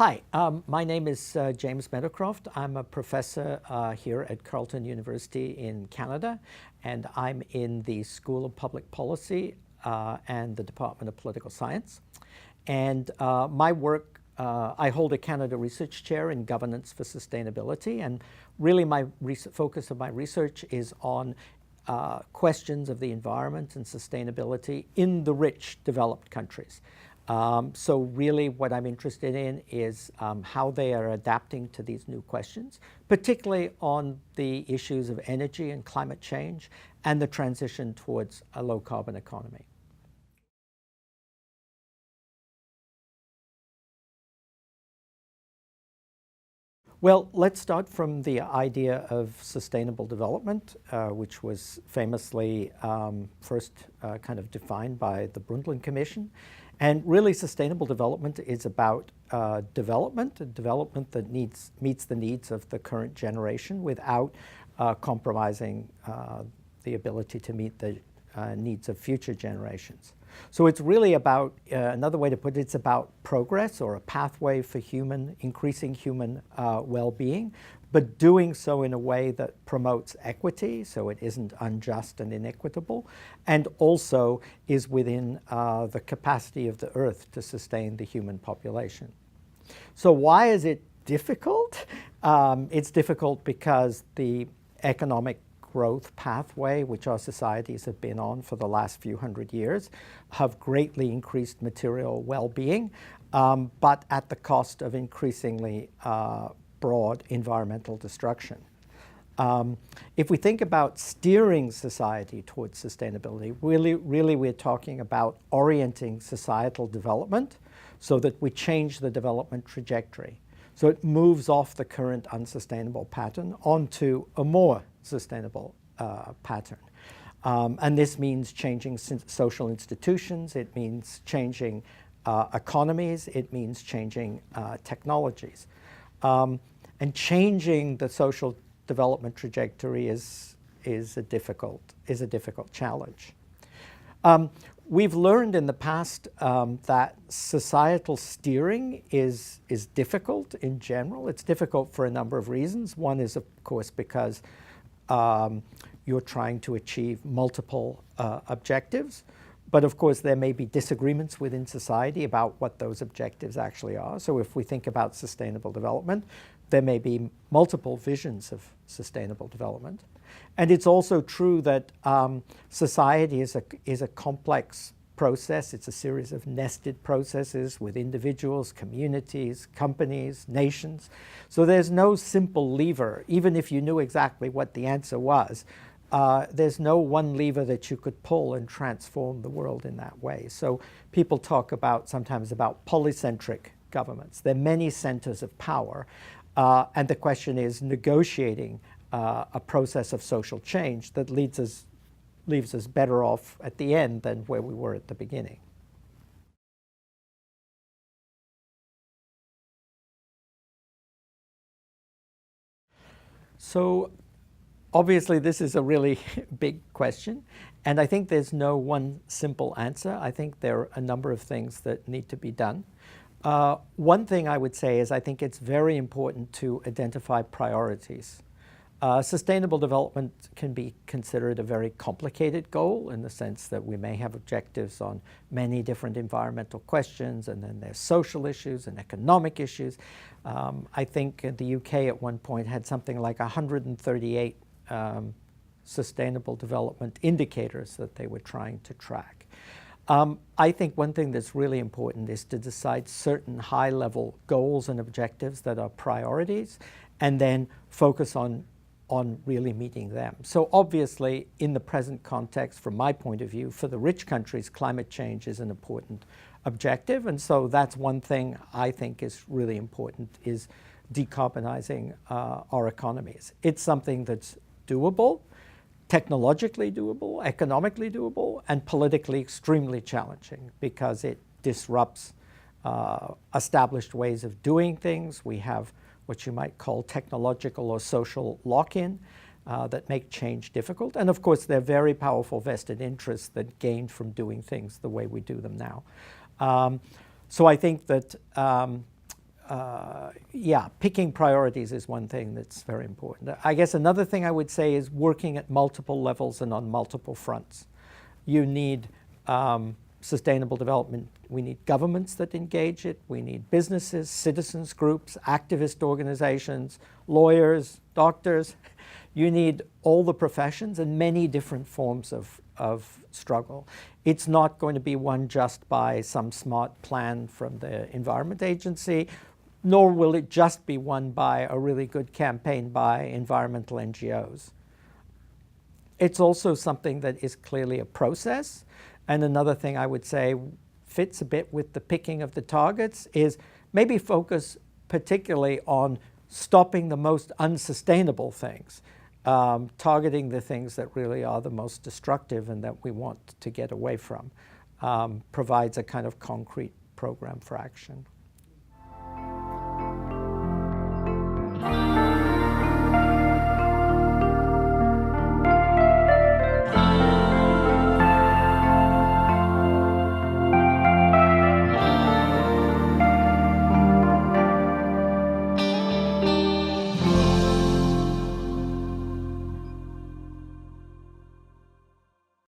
Hi, my name is James Meadowcroft. I'm a professor here at Carleton University in Canada, and I'm in the School of Public Policy and the Department of Political Science. And my work, I hold a Canada Research Chair in Governance for Sustainability, and really my focus of my research is on questions of the environment and sustainability in the rich developed countries. So really what I'm interested in is how they are adapting to these new questions, particularly on the issues of energy and climate change and the transition towards a low carbon economy. Well, let's start from the idea of sustainable development, which was famously first kind of defined by the Brundtland Commission. And really, sustainable development is about development that meets the needs of the current generation without compromising the ability to meet the needs of future generations. So it's really about, another way to put it, it's about progress or a pathway for increasing human well-being, but doing so in a way that promotes equity, so it isn't unjust and inequitable, and also is within the capacity of the Earth to sustain the human population. So why is it difficult? It's difficult because the economic growth pathway, which our societies have been on for the last few hundred years, have greatly increased material well-being, but at the cost of increasingly broad environmental destruction. If we think about steering society towards sustainability, really we're talking about orienting societal development so that we change the development trajectory. So it moves off the current unsustainable pattern onto a more sustainable pattern. And this means changing social institutions, it means changing economies, it means changing technologies. And changing the social development trajectory is a difficult challenge. We've learned in the past that societal steering is difficult in general. It's difficult for a number of reasons. One is, of course, because you're trying to achieve multiple objectives. But of course, there may be disagreements within society about what those objectives actually are. So if we think about sustainable development, there may be multiple visions of sustainable development. And it's also true that society is a complex process. It's a series of nested processes with individuals, communities, companies, nations. So there's no simple lever, even if you knew exactly what the answer was. There's no one lever that you could pull and transform the world in that way. So people talk sometimes about polycentric governments. There are many centers of power. And the question is negotiating a process of social change that leaves us better off at the end than where we were at the beginning. So obviously this is a really big question, and I think there's no one simple answer. I think there are a number of things that need to be done. One thing I would say is I think it's very important to identify priorities. Sustainable development can be considered a very complicated goal in the sense that we may have objectives on many different environmental questions, and then there's social issues and economic issues. I think the UK at one point had something like 138 sustainable development indicators that they were trying to track. I think one thing that's really important is to decide certain high-level goals and objectives that are priorities, and then focus on really meeting them. So obviously, in the present context, from my point of view, for the rich countries, climate change is an important objective, and so that's one thing I think is really important, is decarbonizing our economies. It's something that's doable, technologically doable, economically doable, and politically extremely challenging because it disrupts established ways of doing things. We have what you might call technological or social lock-in that make change difficult. And of course, there are very powerful vested interests that gain from doing things the way we do them now. So I think that yeah, picking priorities is one thing that's very important. I guess another thing I would say is working at multiple levels and on multiple fronts. You need sustainable development. We need governments that engage it. We need businesses, citizens groups, activist organizations, lawyers, doctors. You need all the professions and many different forms of struggle. It's not going to be won just by some smart plan from the Environment Agency, nor will it just be won by a really good campaign by environmental NGOs. It's also something that is clearly a process. And another thing I would say fits a bit with the picking of the targets is maybe focus particularly on stopping the most unsustainable things, targeting the things that really are the most destructive and that we want to get away from, provides a kind of concrete program for action.